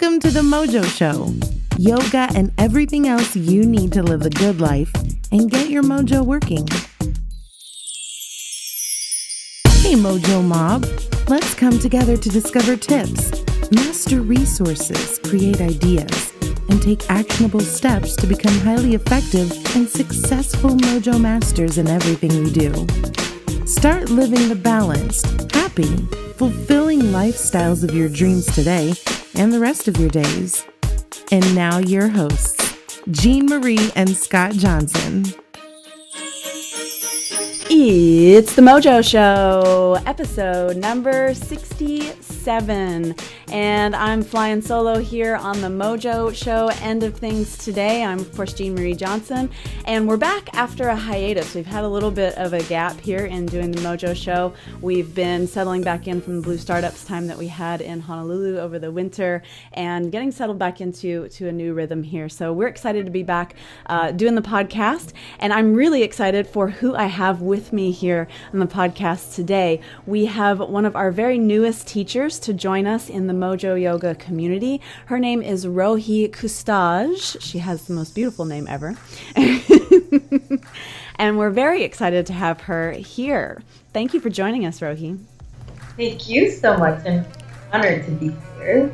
Welcome to the Mojo Show. Yoga and everything else you need to live the good life and get your mojo working. Hey Mojo Mob, let's come together to discover tips, master resources, create ideas, and take actionable steps to become highly effective and successful mojo masters in everything we do. Start living the balanced, happy, fulfilling lifestyles of your dreams today and the rest of your days. And now your hosts, Jean Marie and Scott Johnson. It's the Mojo Show, episode number 67, and I'm flying solo here on the Mojo Show end of things today. I'm, of course, Jean Marie Johnson, and we're back after a hiatus. We've had a little bit of a gap here in doing the Mojo Show. We've been settling back in from the Blue Startups time that we had in Honolulu over the winter and getting settled back into a new rhythm here. So we're excited to be back doing the podcast, and I'm really excited for who I have with me here on the podcast today. We have one of our very newest teachers to join us in the Mojo Yoga community. Her name is Rohi Custage. She has the most beautiful name ever. And we're very excited to have her here. Thank you for joining us, Rohi. Thank you so much. I'm honored to be here.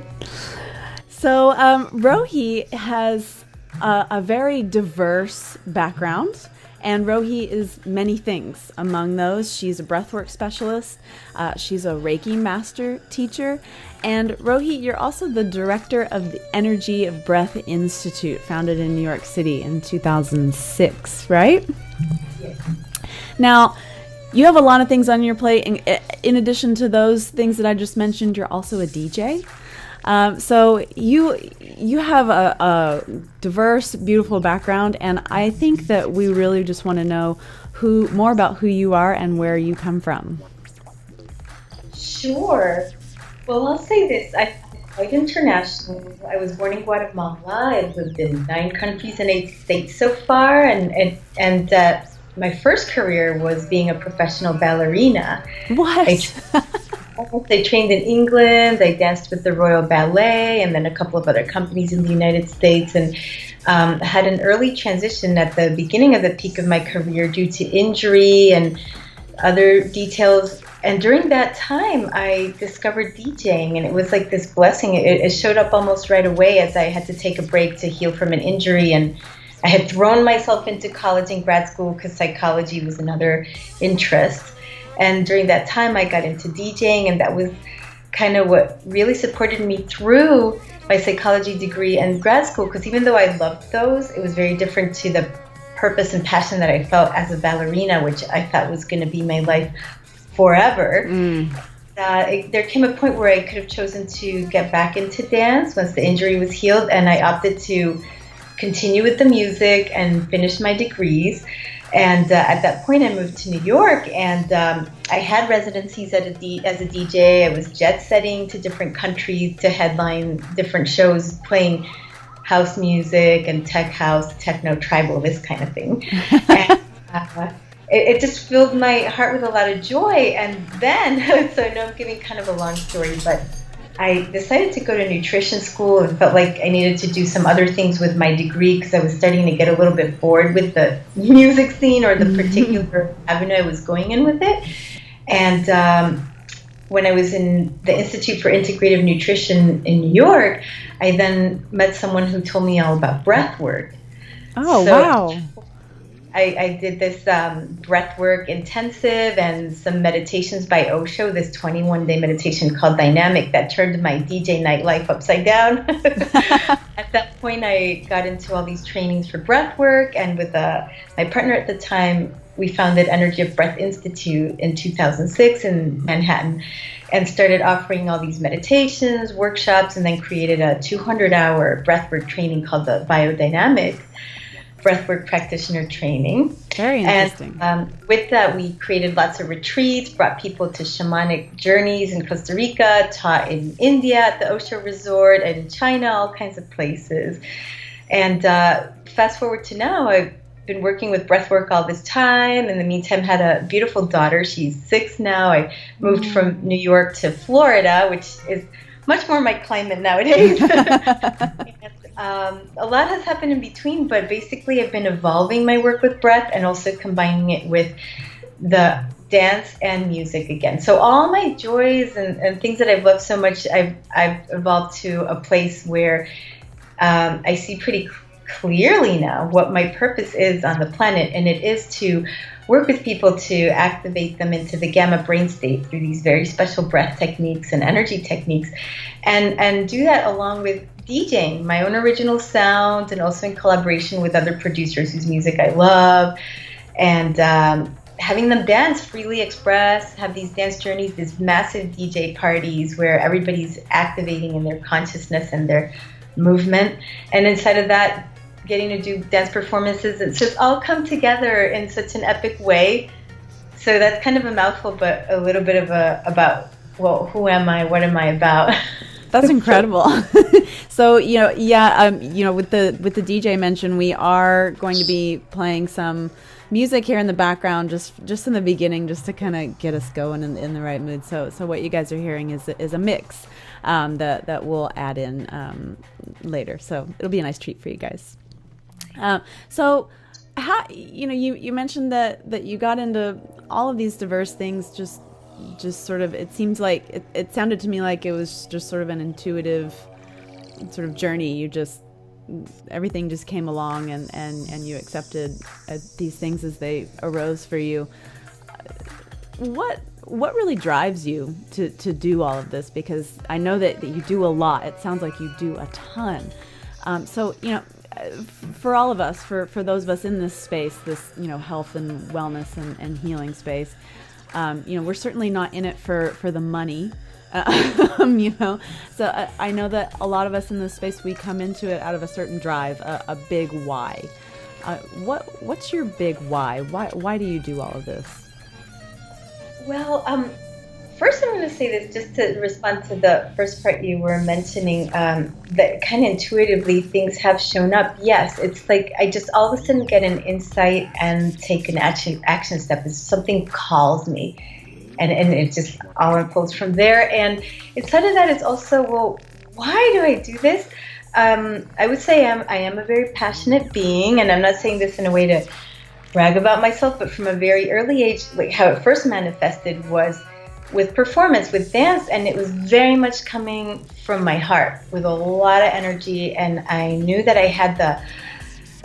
So Rohi has a very diverse background. And Rohi is many things. Among those, she's a breathwork specialist, she's a Reiki master teacher, and Rohi, you're also the director of the Energy of Breath Institute, founded in New York City in 2006, right? Yes. Now, you have a lot of things on your plate, and in addition to those things that I just mentioned, you're also a DJ. So you have a diverse, beautiful background, and I think that we really just want to know more about who you are and where you come from. Sure. Well, I'll say this. I'm quite international. I was born in Guatemala. I've lived in 9 countries and 8 states so far, and my first career was being a professional ballerina. What? I trained in England, I danced with the Royal Ballet and then a couple of other companies in the United States, and had an early transition at the beginning of the peak of my career due to injury and other details. And during that time, I discovered DJing, and it was like this blessing. It showed up almost right away as I had to take a break to heal from an injury, and I had thrown myself into college and grad school because psychology was another interest. And during that time, I got into DJing, and that was kind of what really supported me through my psychology degree and grad school, because even though I loved those, it was very different to the purpose and passion that I felt as a ballerina, which I thought was going to be my life forever. There came a point where I could have chosen to get back into dance once the injury was healed, and I opted to continue with the music and finish my degrees. And at that point, I moved to New York, and I had residencies as a DJ. I was jet setting to different countries to headline different shows, playing house music and tech house, techno, tribal, this kind of thing. And it just filled my heart with a lot of joy. And then, so I know I'm giving kind of a long story, but I decided to go to nutrition school and felt like I needed to do some other things with my degree because I was starting to get a little bit bored with the music scene or the particular avenue I was going in with it. And when I was in the Institute for Integrative Nutrition in New York, I then met someone who told me all about breath work. Oh, wow. I did this breathwork intensive and some meditations by Osho, this 21-day meditation called Dynamic that turned my DJ night life upside down. At that point, I got into all these trainings for breathwork, and with my partner at the time, we founded Energy of Breath Institute in 2006 in Manhattan and started offering all these meditations, workshops, and then created a 200-hour breathwork training called the Biodynamic Breathwork Practitioner Training. Very interesting. And with that, we created lots of retreats, brought people to shamanic journeys in Costa Rica, taught in India at the Osho Resort, and China, all kinds of places. And fast forward to now, I've been working with breathwork all this time. In the meantime, had a beautiful daughter. She's 6 now. I moved from New York to Florida, which is much more my climate nowadays. A lot has happened in between, but basically I've been evolving my work with breath and also combining it with the dance and music again. So all my joys and things that I've loved so much, I've evolved to a place where I see pretty clearly now what my purpose is on the planet, and it is to work with people to activate them into the gamma brain state through these very special breath techniques and energy techniques, and do that along with DJing my own original sound, and also in collaboration with other producers whose music I love, and having them dance, freely express, have these dance journeys, these massive DJ parties where everybody's activating in their consciousness and their movement, and inside of that getting to do dance performances. It's just all come together in such an epic way. So that's kind of a mouthful, but a little bit of about, well, who am I? What am I about? That's incredible. So, with the DJ mention, we are going to be playing some music here in the background, just in the beginning, just to kind of get us going in the right mood. So what you guys are hearing is a mix that we'll add in later. So it'll be a nice treat for you guys. So how, you mentioned that you got into all of these diverse things, just sort of, it seems like it sounded to me like it was just sort of an intuitive sort of journey. Everything just came along and you accepted these things as they arose for you. What really drives you to do all of this? Because I know that you do a lot. It sounds like you do a ton. So, for all of us, for those of us in this space, this, health and wellness and healing space, we're certainly not in it for the money, so I know that a lot of us in this space, we come into it out of a certain drive, a big why. What's your big why? Why do you do all of this? Well, first I'm going to say this just to respond to the first part you were mentioning, that kind of intuitively things have shown up. Yes, it's like I just all of a sudden get an insight and take an action step. It's something calls me, and it just all unfolds from there. And inside of that is also, well, why do I do this? I would say I am a very passionate being, and I'm not saying this in a way to brag about myself, but from a very early age, like how it first manifested was with performance, with dance, and it was very much coming from my heart with a lot of energy, and I knew that I had the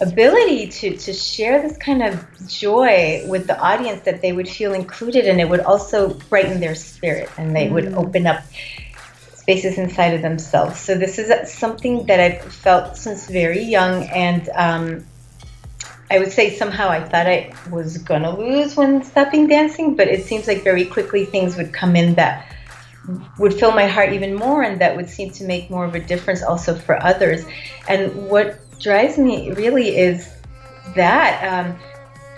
ability to share this kind of joy with the audience, that they would feel included, and it would also brighten their spirit, and they would open up spaces inside of themselves. So this is something that I've felt since very young, and I would say somehow I thought I was going to lose when stopping dancing, but it seems like very quickly things would come in that would fill my heart even more, and that would seem to make more of a difference also for others. And what drives me really is that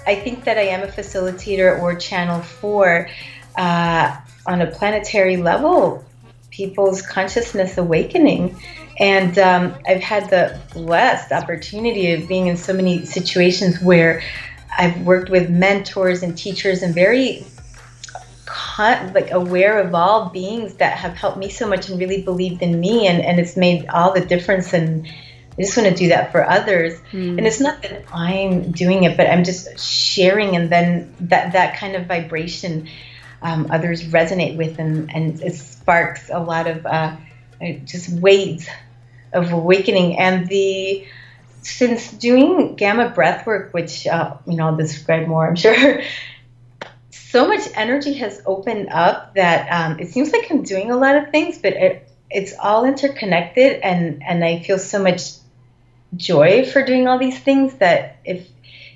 I think that I am a facilitator or channel for, on a planetary level, people's consciousness awakening. And I've had the blessed opportunity of being in so many situations where I've worked with mentors and teachers and very aware of all beings that have helped me so much and really believed in me, and it's made all the difference. And I just want to do that for others. And it's not that I'm doing it, but I'm just sharing, and then that kind of vibration others resonate with, and it sparks a lot of just waves of awakening. And since doing gamma breath work, which I'll describe more, I'm sure, so much energy has opened up that it seems like I'm doing a lot of things, but it's all interconnected, and I feel so much joy for doing all these things that it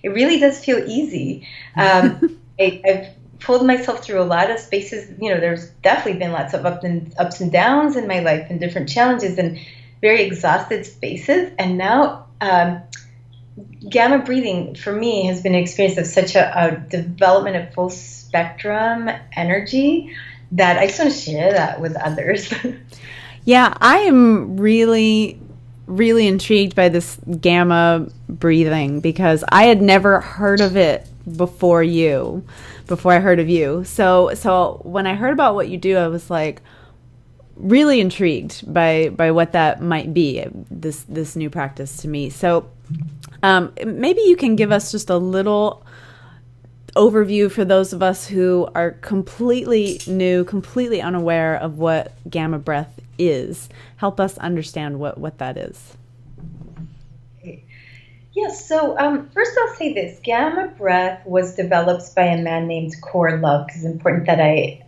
really does feel easy. I've pulled myself through a lot of spaces. There's definitely been lots of ups and downs in my life, and different challenges, and very exhausted spaces. And now gamma breathing for me has been an experience of such a development of full spectrum energy that I just want to share that with others. Yeah, I am really, really intrigued by this gamma breathing, because I had never heard of it before I heard of you. So when I heard about what you do, I was like, really intrigued by what that might be, this new practice to me. So maybe you can give us just a little overview for those of us who are completely new, completely unaware of what gamma breath is. Help us understand what that is. Yes, so first I'll say this. Gamma breath was developed by a man named Core Love, because it's important that I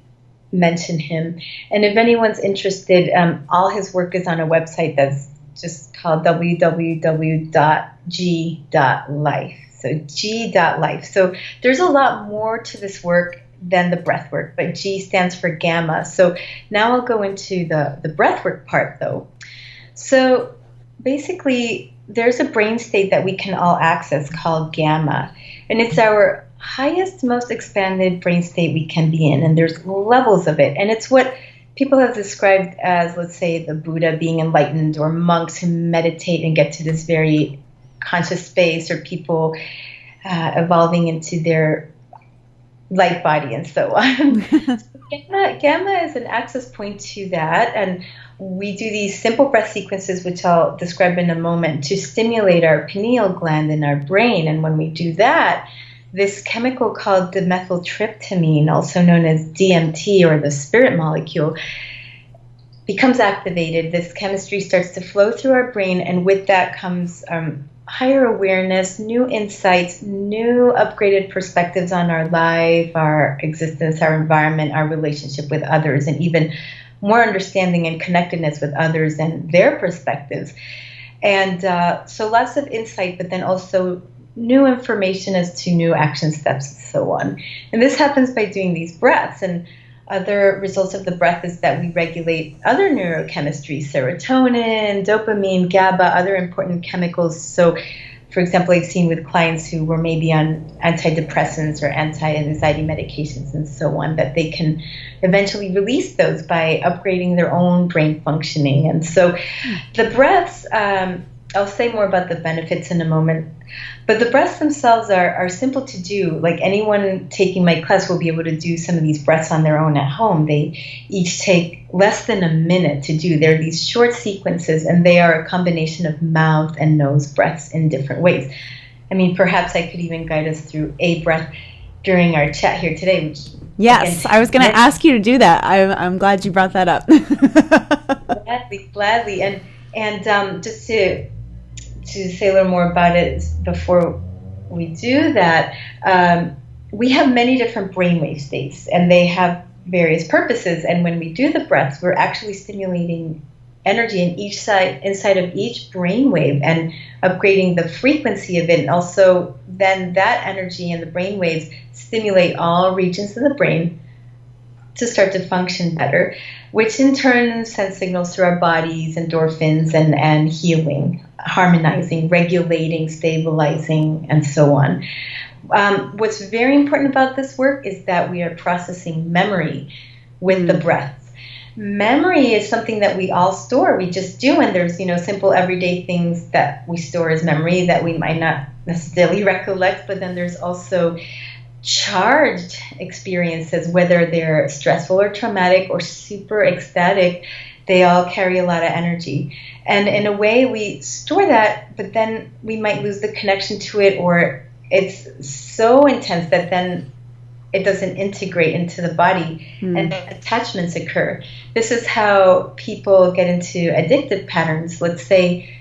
mention him. And if anyone's interested, all his work is on a website that's just called www.g.life. So g.life. So there's a lot more to this work than the breath work, but G stands for gamma. So now I'll go into the breath work part, though. So basically, there's a brain state that we can all access called gamma, and it's our highest, most expanded brain state we can be in, and there's levels of it, and it's what people have described as, let's say, the Buddha being enlightened, or monks who meditate and get to this very conscious space, or people evolving into their light body and so on. Gamma is an access point to that, and we do these simple breath sequences, which I'll describe in a moment, to stimulate our pineal gland in our brain. And when we do that, this chemical called dimethyltryptamine, also known as DMT, or the spirit molecule, becomes activated. This chemistry starts to flow through our brain, and with that comes higher awareness, new insights, new upgraded perspectives on our life, our existence, our environment, our relationship with others, and even more understanding and connectedness with others and their perspectives. And so lots of insight, but then also new information as to new action steps and so on. And this happens by doing these breaths. And other results of the breath is that we regulate other neurochemistry, serotonin, dopamine, GABA, other important chemicals. So, for example, I've seen with clients who were maybe on antidepressants or anti-anxiety medications and so on, that they can eventually release those by upgrading their own brain functioning. And so the breaths, I'll say more about the benefits in a moment, but the breaths themselves are simple to do. Like, anyone taking my class will be able to do some of these breaths on their own at home. They each take less than a minute to do. They're these short sequences, and they are a combination of mouth and nose breaths in different ways. I mean, perhaps I could even guide us through a breath during our chat here today. Which, yes, again, I was going to ask you to do that. I'm glad you brought that up. Gladly. And just to say a little more about it before we do that, we have many different brainwave states, and they have various purposes. And when we do the breaths, we're actually stimulating energy inside of each brainwave and upgrading the frequency of it. And also then that energy and the brainwaves stimulate all regions of the brain to start to function better, which in turn sends signals through our bodies, endorphins, and healing, harmonizing, regulating, stabilizing, and so on. What's very important about this work is that we are processing memory with the breath. Memory is something that we all store. We just do, and there's simple everyday things that we store as memory that we might not necessarily recollect, but then there's also charged experiences, whether they're stressful or traumatic or super ecstatic. They all carry a lot of energy. And in a way, we store that, but then we might lose the connection to it, or it's so intense that then it doesn't integrate into the body, and attachments occur. This is how people get into addictive patterns. Let's say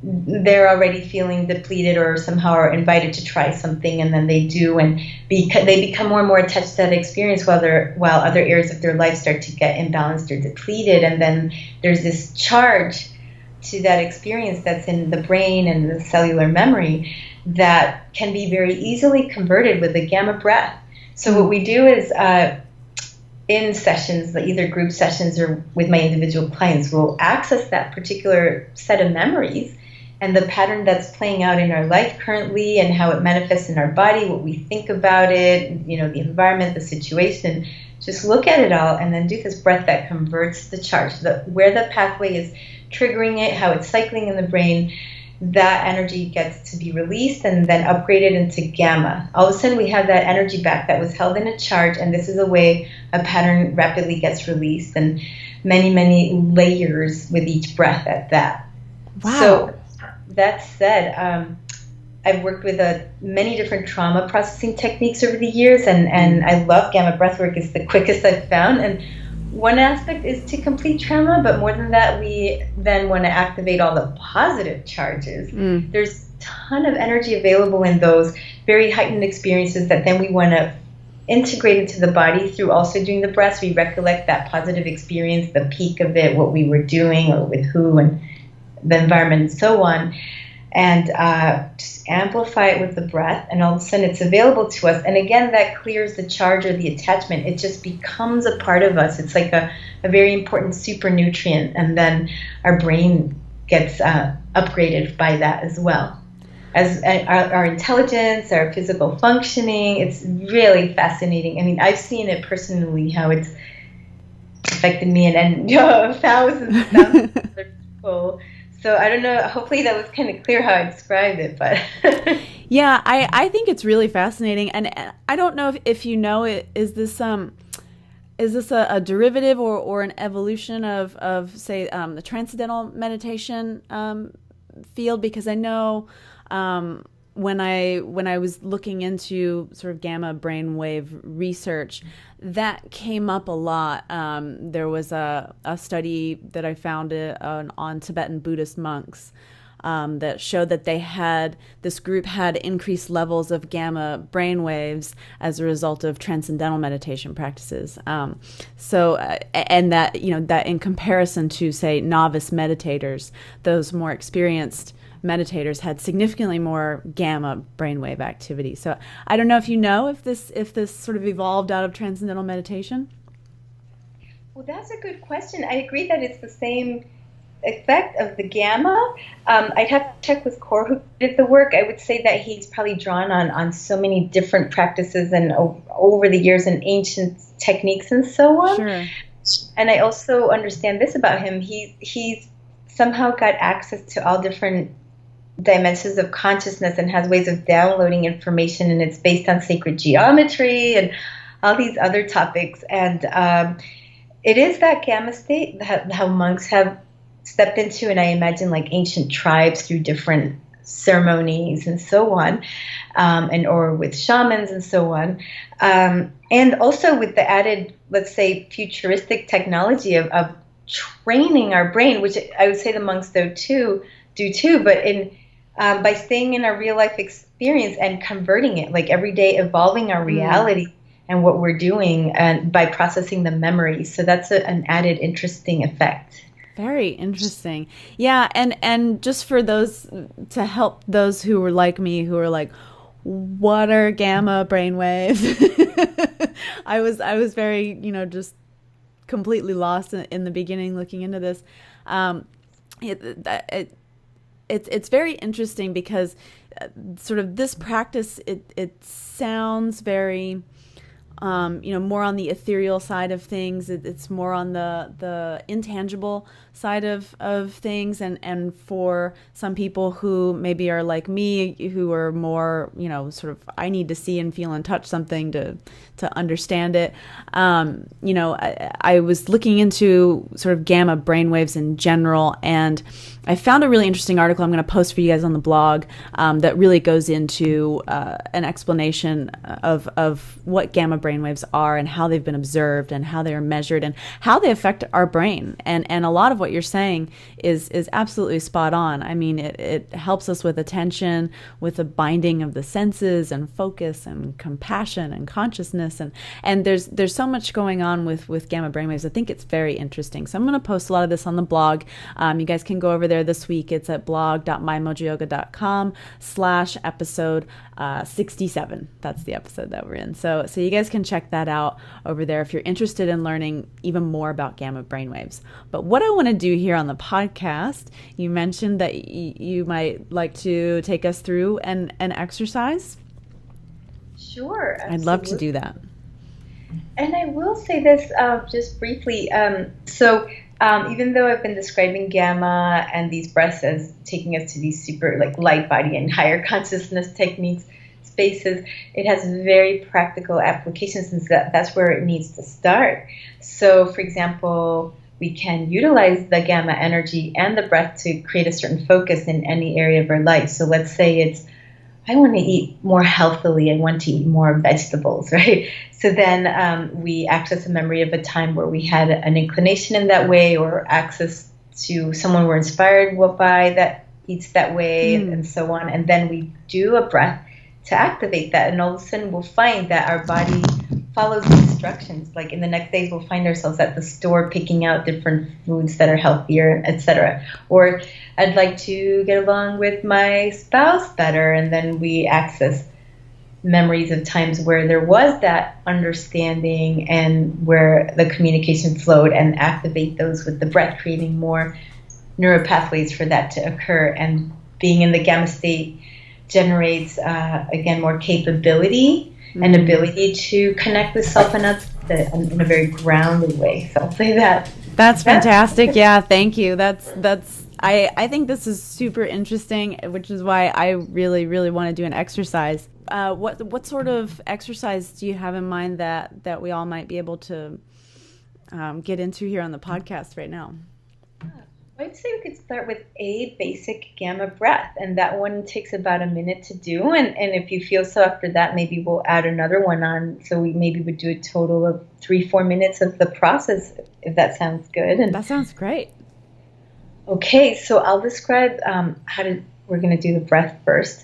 they're already feeling depleted, or somehow are invited to try something, and then they do, and they become more and more attached to that experience, while other areas of their life start to get imbalanced or depleted. And then there's this charge to that experience that's in the brain and the cellular memory that can be very easily converted with the gamma breath. So what we do is in sessions, either group sessions or with my individual clients, we'll access that particular set of memories and the pattern that's playing out in our life currently, and how it manifests in our body, what we think about it, the environment, the situation. Just look at it all, and then do this breath that converts the charge, where the pathway is triggering it, how it's cycling in the brain. That energy gets to be released and then upgraded into gamma. All of a sudden, we have that energy back that was held in a charge, and this is a way a pattern rapidly gets released. And many, many layers with each breath at that. Wow. So that said, I've worked with many different trauma processing techniques over the years, and I love gamma breathwork. It's the quickest I've found. And one aspect is to complete trauma, but more than that, we then want to activate all the positive charges. There's a ton of energy available in those very heightened experiences that then we want to integrate into the body through also doing the breaths. We recollect that positive experience, the peak of it, what we were doing or with who and the environment and so on, and just amplify it with the breath, and all of a sudden it's available to us. And again, that clears the charge or the attachment. It just becomes a part of us. It's like a very important super nutrient, and then our brain gets upgraded by that as well. As our intelligence, our physical functioning, it's really fascinating. I mean, I've seen it personally, how it's affected me and thousands and thousands of other people. So I don't know, hopefully that was kind of clear how I described it, but. Yeah, I think it's really fascinating. And I don't know if you know it, is this a derivative or an evolution of say, the transcendental meditation field? Because I know when I was looking into sort of gamma brainwave research, that came up a lot. There was a study that I found on Tibetan Buddhist monks that showed that this group had increased levels of gamma brainwaves as a result of transcendental meditation practices. And that, that in comparison to, say, novice meditators, those more experienced meditators had significantly more gamma brainwave activity. So I don't know if if this sort of evolved out of transcendental meditation. Well, that's a good question. I agree that it's the same effect of the gamma. I'd have to check with Core, who did the work. I would say that he's probably drawn on so many different practices and over the years and ancient techniques and so on. Sure. And I also understand this about him. He's somehow got access to all different dimensions of consciousness and has ways of downloading information, and it's based on sacred geometry and all these other topics. And it is that gamma state that how monks have stepped into, and I imagine like ancient tribes through different ceremonies and so on, or with shamans and so on, and also with the added, let's say, futuristic technology of training our brain, which I would say the monks do too, but by staying in our real life experience and converting it, like every day evolving our reality and what we're doing, and by processing the memories. So that's an added interesting effect. Very interesting. Yeah, and just for those, to help those who were like me, who were like, what are gamma brainwaves? I was very, just completely lost in the beginning looking into this. It's very interesting because sort of this practice, it sounds very, more on the ethereal side of things. It's more on the intangible side of things. And for some people who maybe are like me, who are more, sort of, I need to see and feel and touch something to understand it. I was looking into sort of gamma brainwaves in general, and I found a really interesting article I'm going to post for you guys on the blog that really goes into an explanation of what gamma brainwaves are and how they've been observed and how they are measured and how they affect our brain. And a lot of what you're saying is absolutely spot on. I mean, it helps us with attention, with the binding of the senses and focus and compassion and consciousness. And there's so much going on with gamma brainwaves. I think it's very interesting. So I'm going to post a lot of this on the blog. You guys can go over there this week. It's at blog.mymojoyoga.com/episode 67. That's the episode that we're in. So you guys can check that out over there if you're interested in learning even more about gamma brainwaves. But what I want to do here on the podcast, you mentioned that you might like to take us through an exercise. Sure. Absolutely. I'd love to do that. And I will say this just briefly. Even though I've been describing gamma and these breaths as taking us to these super light body and higher consciousness techniques, spaces, it has very practical applications, since that's where it needs to start. So, for example, we can utilize the gamma energy and the breath to create a certain focus in any area of our life. So let's say it's, I want to eat more healthily. I want to eat more vegetables, right? So then we access a memory of a time where we had an inclination in that way, or access to someone we're inspired by that eats that way, and so on. And then we do a breath to activate that. And all of a sudden we'll find that our body follows the instructions. Like in the next days, we'll find ourselves at the store picking out different foods that are healthier, etc. Or I'd like to get along with my spouse better. And then we access memories of times where there was that understanding and where the communication flowed, and activate those with the breath, creating more neural pathways for that to occur. And being in the gamma state generates, again, more capability and ability to connect with self and others in a very grounded way. So I'll say that. That's fantastic. Yeah, thank you. I think this is super interesting, which is why I really, really want to do an exercise. What sort of exercise do you have in mind that we all might be able to get into here on the podcast right now? I'd say we could start with a basic gamma breath, and that one takes about a minute to do. And if you feel so after that, maybe we'll add another one on. So we maybe would do a total of 3-4 minutes of the process, if that sounds good. And that sounds great. Okay, so I'll describe we're going to do the breath first.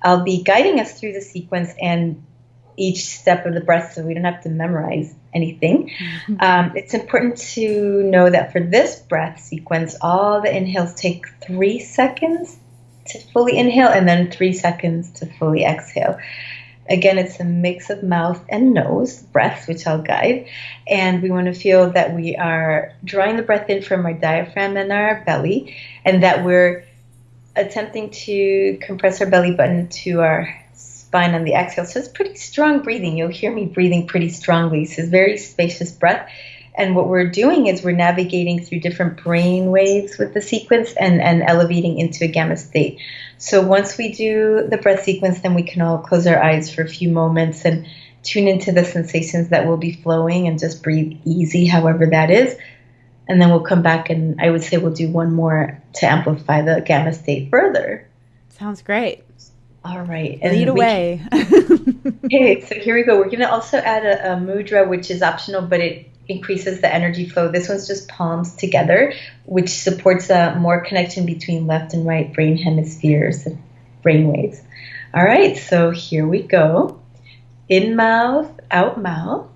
I'll be guiding us through the sequence and each step of the breath, so we don't have to memorize anything. It's important to know that for this breath sequence, all the inhales take 3 seconds to fully inhale and then 3 seconds to fully exhale. Again, it's a mix of mouth and nose breaths, which I'll guide. And we want to feel that we are drawing the breath in from our diaphragm and our belly, and that we're attempting to compress our belly button to our spine on the exhale. So it's pretty strong breathing. You'll hear me breathing pretty strongly. So it's very spacious breath. And what we're doing is we're navigating through different brain waves with the sequence and elevating into a gamma state. So once we do the breath sequence, then we can all close our eyes for a few moments and tune into the sensations that will be flowing and just breathe easy, however that is. And then we'll come back, and I would say we'll do one more to amplify the gamma state further. Sounds great. All right. And lead away. Okay, so here we go. We're going to also add a mudra, which is optional, but it increases the energy flow. This one's just palms together, which supports more connection between left and right brain hemispheres and brain waves. All right, so here we go. In mouth, out mouth.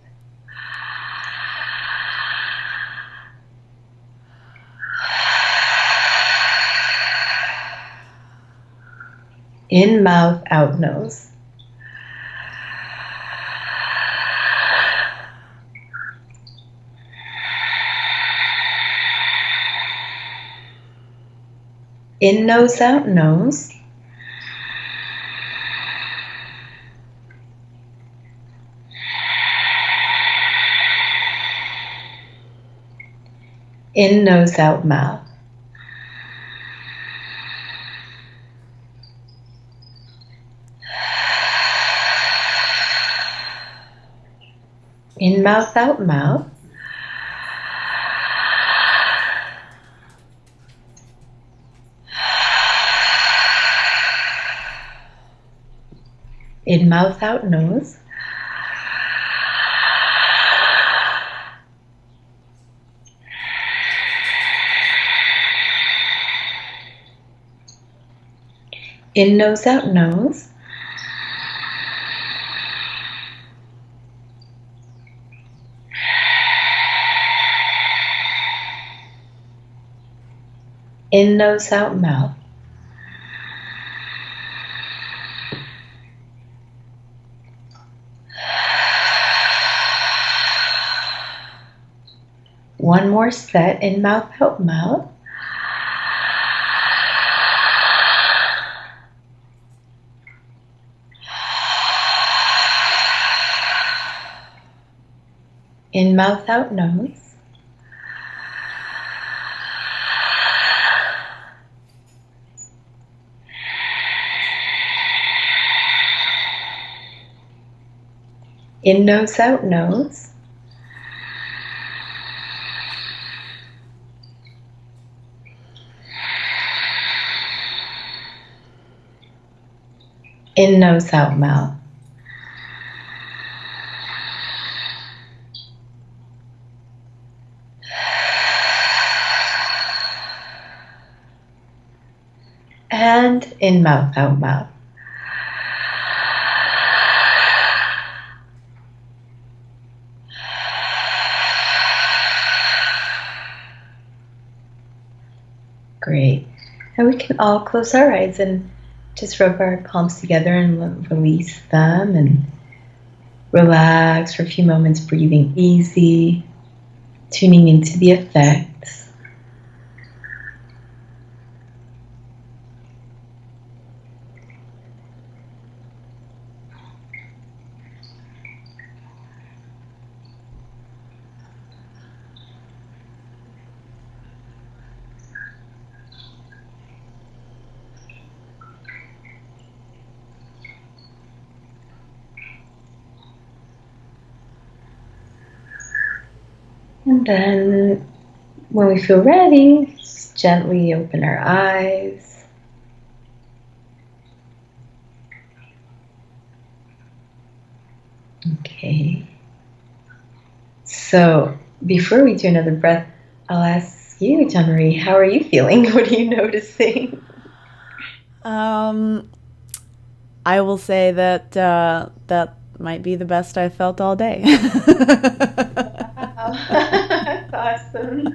In mouth, out nose. In nose, out nose. In nose, out mouth. In mouth, out mouth. In mouth, out nose. In nose, out nose. In nose, out mouth. One more set. In mouth, out mouth. In mouth, out nose. In nose, out nose. In nose, out mouth. And in mouth, out mouth. Great. And we can all close our eyes and just rub our palms together and release them and relax for a few moments, breathing easy, tuning into the effects. And then when we feel ready, just gently open our eyes. Okay. So before we do another breath, I'll ask you, John Marie, how are you feeling? What are you noticing? I will say that that might be the best I've felt all day. That's awesome.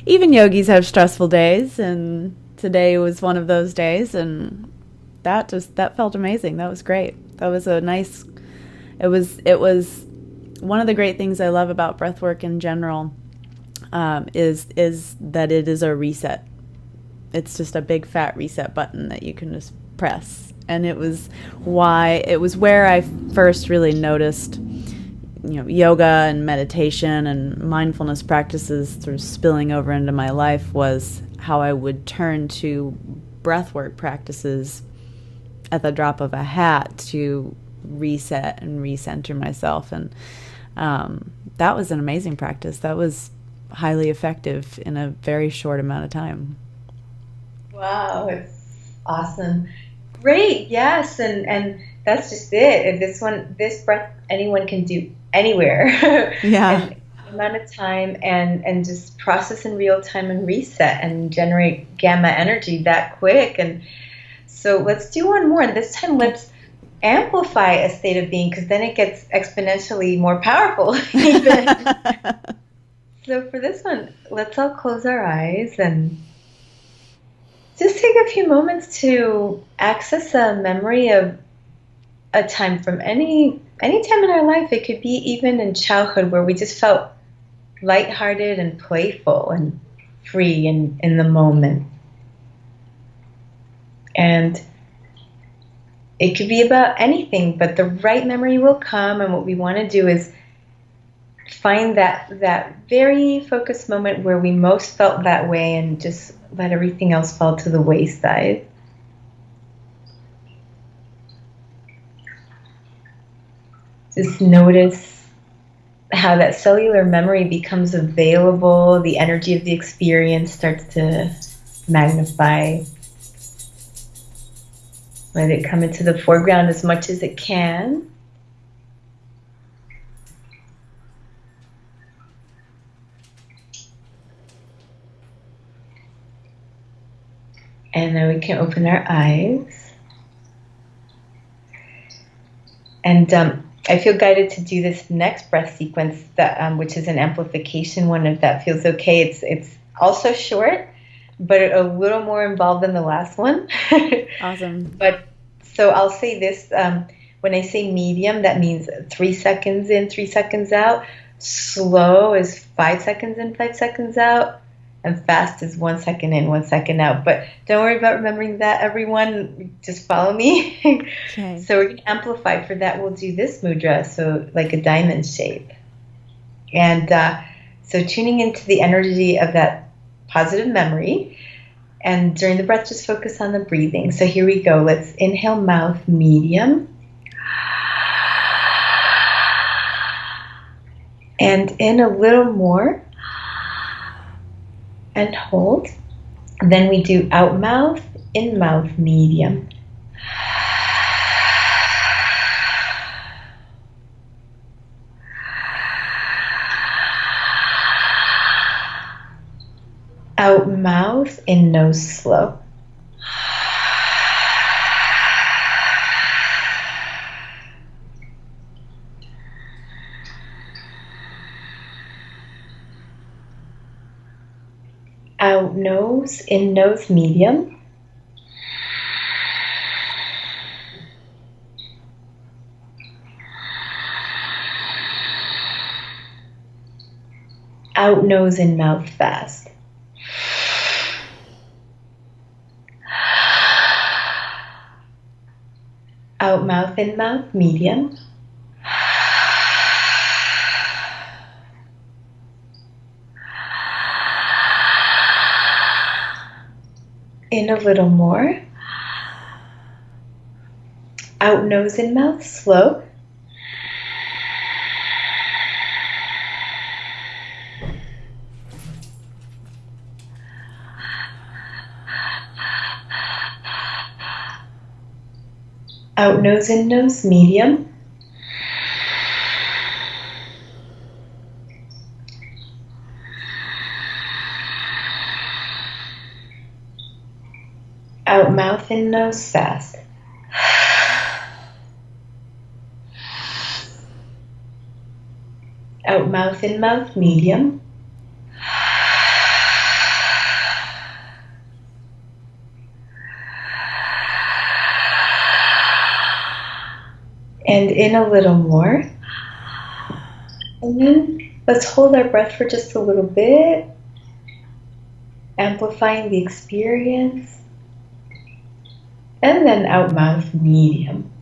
Even yogis have stressful days, and today was one of those days, and that felt amazing. That was great. That was a nice. It was one of the great things I love about breathwork in general, is that it is a reset. It's just a big fat reset button that you can just press, and it was where I first really noticed, yoga and meditation and mindfulness practices sort of spilling over into my life, was how I would turn to breathwork practices at the drop of a hat to reset and recenter myself. And that was an amazing practice. That was highly effective in a very short amount of time. Wow, it's awesome. Great, yes, and that's just it. This breath, anyone can do anywhere. Yeah. And amount of time and just process in real time and reset and generate gamma energy that quick. And so let's do one more. And this time let's amplify a state of being, because then it gets exponentially more powerful even. So for this one, let's all close our eyes and just take a few moments to access a memory of a time from any time in our life. It could be even in childhood, where we just felt lighthearted and playful and free in the moment. And it could be about anything, but the right memory will come. And what we want to do is find that very focused moment where we most felt that way, and just let everything else fall to the wayside. Just notice how that cellular memory becomes available, the energy of the experience starts to magnify. Let it come into the foreground as much as it can. And then we can open our eyes. And I feel guided to do this next breath sequence, that which is an amplification one, if that feels okay. It's also short, but a little more involved than the last one. Awesome. But so I'll say this, when I say medium, that means 3 seconds in, 3 seconds out. Slow is 5 seconds in, 5 seconds out. And fast is 1 second in, 1 second out. But don't worry about remembering that, everyone. Just follow me. Okay. So we're going to amplify. For that, we'll do this mudra, so like a diamond shape. And so tuning into the energy of that positive memory. And during the breath, just focus on the breathing. So here we go. Let's inhale, mouth, medium. And in a little more. And hold. Then we do out mouth, in mouth, medium. Out mouth, in nose slow. Out nose, in nose medium. Out nose, in mouth fast. Out mouth, in mouth medium. In a little more. Out nose, in mouth slow. Out nose, in nose medium. Out mouth, in nose fast. Out mouth, in mouth medium. And in a little more. And then let's hold our breath for just a little bit, amplifying the experience. And then out mouth medium.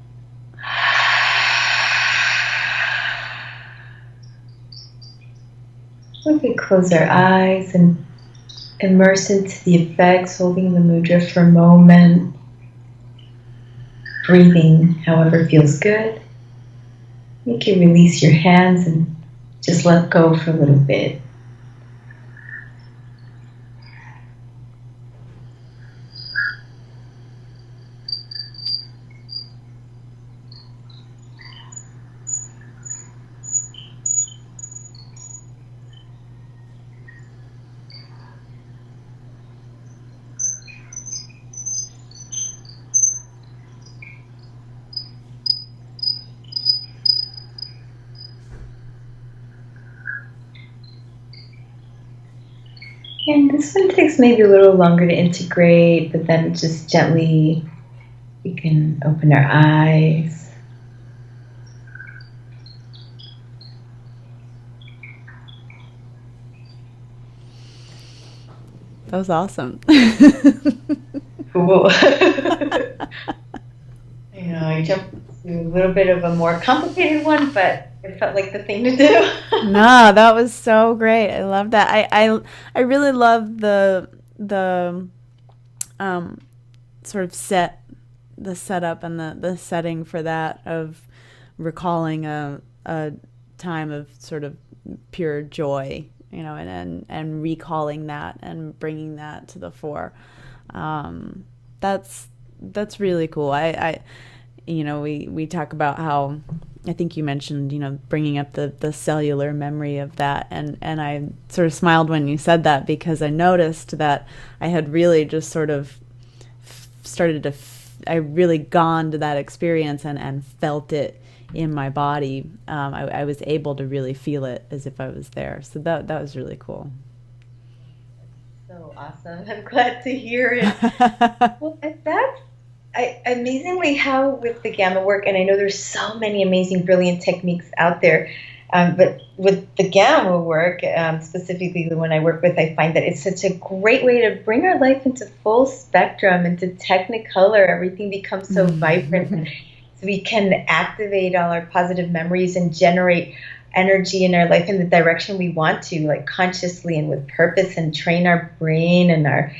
We can close our eyes and immerse into the effects, holding the mudra for a moment. Breathing however feels good. You can release your hands and just let go for a little bit. And this one takes maybe a little longer to integrate, but then just gently we can open our eyes. That was awesome. Cool. I jumped to a little bit of a more complicated one, but it felt like the thing to do. No, that was so great. I love that. I really love the sort of the setup and the setting for that, of recalling a time of sort of pure joy, and recalling that and bringing that to the fore. That's really cool. We talk about how, I think you mentioned, bringing up the cellular memory of that. And I sort of smiled when you said that, because I noticed that I had really just sort of I really gone to that experience and felt it in my body. I was able to really feel it as if I was there. So that was really cool. So awesome. I'm glad to hear it. Well, that's amazingly how with the gamma work, and I know there's so many amazing, brilliant techniques out there, but with the gamma work, specifically the one I work with, I find that it's such a great way to bring our life into full spectrum, into technicolor. Everything becomes so vibrant. So we can activate all our positive memories and generate energy in our life in the direction we want to, like consciously and with purpose, and train our brain and our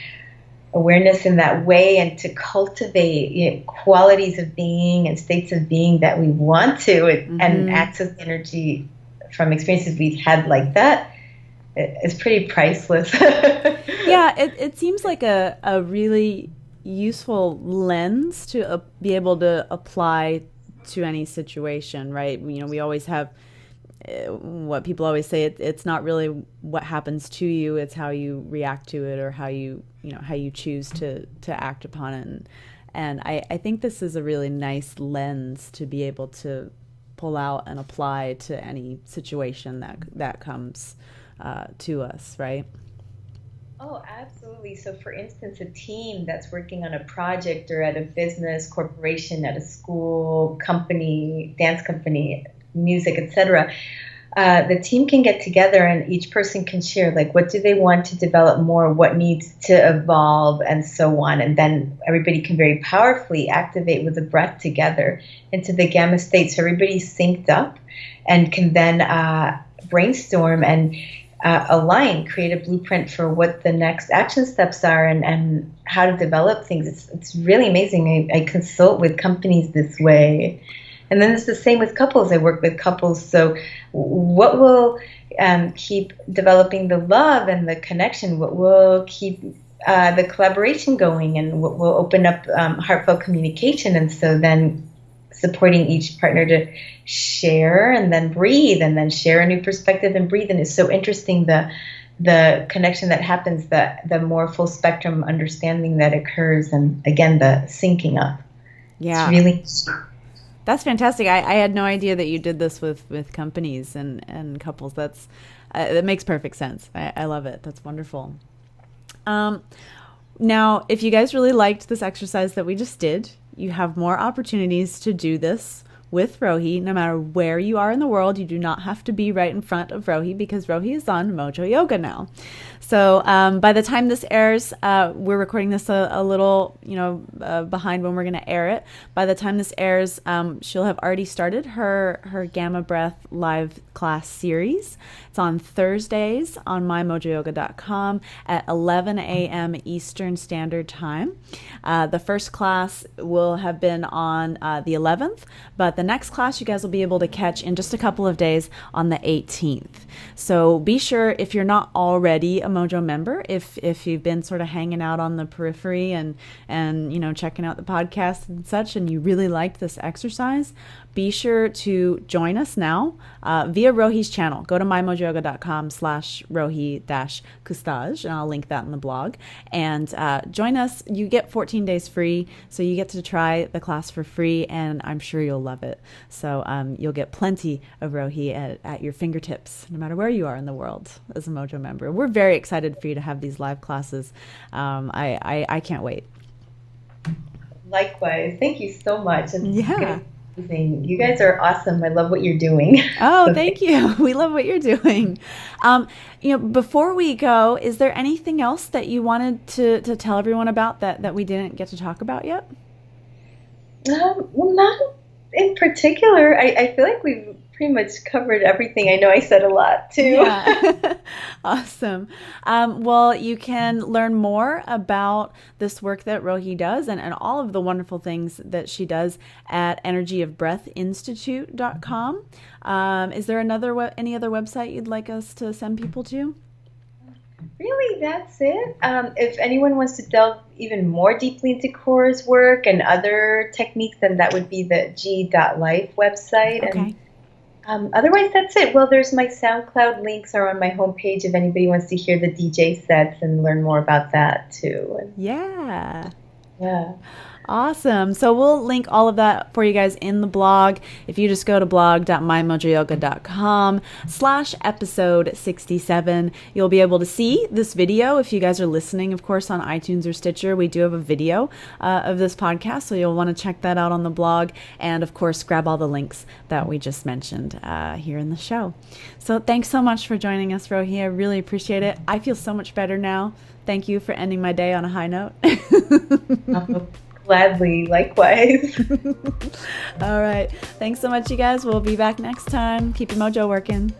awareness in that way, and to cultivate qualities of being and states of being that we want to, and access energy from experiences we've had like that. It's pretty priceless. Yeah, it seems like a really useful lens to be able to apply to any situation, right? We always have what people always say, it's not really what happens to you, it's how you react to it, or how you choose to act upon it. And I think this is a really nice lens to be able to pull out and apply to any situation that comes to us, right? Oh, absolutely. So for instance, a team that's working on a project or at a business, corporation, at a school, company, dance company, music, etc., the team can get together and each person can share, like, what do they want to develop more, what needs to evolve, and so on. And then everybody can very powerfully activate with the breath together into the gamma state. So everybody's synced up and can then brainstorm and align, create a blueprint for what the next action steps are and how to develop things. It's really amazing. I consult with companies this way. And then it's the same with couples. I work with couples. So what will keep developing the love and the connection? What will keep the collaboration going? And what will open up heartfelt communication? And so then supporting each partner to share and then breathe, and then share a new perspective and breathe. And it's so interesting, the connection that happens, the more full spectrum understanding that occurs, and again, the syncing up. Yeah. It's really... That's fantastic. I had no idea that you did this with companies and couples. That makes perfect sense. I love it. That's wonderful. Now, if you guys really liked this exercise that we just did, you have more opportunities to do this with Rohi. No matter where you are in the world, you do not have to be right in front of Rohi, because Rohi is on Mojo Yoga now. So by the time this airs, we're recording this a little, behind when we're going to air it. By the time this airs, she'll have already started her Gamma Breath live class series. It's on Thursdays on mymojoyoga.com at 11 a.m. Eastern Standard Time. The first class will have been on the 11th, but the next class you guys will be able to catch in just a couple of days on the 18th. So be sure, if you're not already a Mojo member, if you've been sort of hanging out on the periphery and checking out the podcast and such, and you really liked this exercise, be sure to join us now via Rohi's channel. Go to mymojoyoga.com/Rohi-Custage, and I'll link that in the blog. And join us. You get 14 days free, so you get to try the class for free, and I'm sure you'll love it. So you'll get plenty of Rohi at your fingertips, no matter where you are in the world as a Mojo member. We're very excited for you to have these live classes. I can't wait. Likewise. Thank you so much. Yeah. You guys are awesome. I love what you're doing. Oh, so thank you. We love what you're doing. Before we go, is there anything else that you wanted to tell everyone about that we didn't get to talk about yet? Well, not in particular. I feel like we've pretty much covered everything. I know I said a lot too. Yeah. Awesome. Well, you can learn more about this work that Rohi does and all of the wonderful things that she does at energyofbreathinstitute.com. Is there any other website you'd like us to send people to? Really, that's it. If anyone wants to delve even more deeply into Cora's work and other techniques, then that would be the g.life website. Okay. And otherwise, that's it. Well, there's my SoundCloud links are on my homepage if anybody wants to hear the DJ sets and learn more about that too. Yeah. Yeah. Awesome. So we'll link all of that for you guys in the blog. If you just go to blog.mymojoyoga.com/episode 67, you'll be able to see this video. If you guys are listening, of course, on iTunes or Stitcher, we do have a video of this podcast, so you'll want to check that out on the blog. And of course, grab all the links that we just mentioned here in the show. So thanks so much for joining us, Rohi. I really appreciate it. I feel so much better now. Thank you for ending my day on a high note. Gladly, likewise. All right. Thanks so much, you guys. We'll be back next time. Keep your mojo working.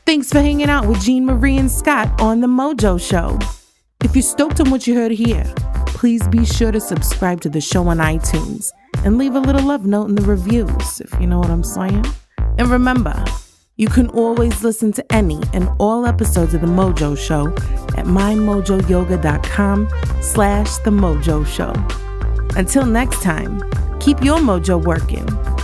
Thanks for hanging out with Jean Marie and Scott on The Mojo Show. If you're stoked on what you heard here, please be sure to subscribe to the show on iTunes and leave a little love note in the reviews, if you know what I'm saying. And remember, you can always listen to any and all episodes of The Mojo Show at mymojoyoga.com/The Mojo Show. Until next time, keep keep your mojo working.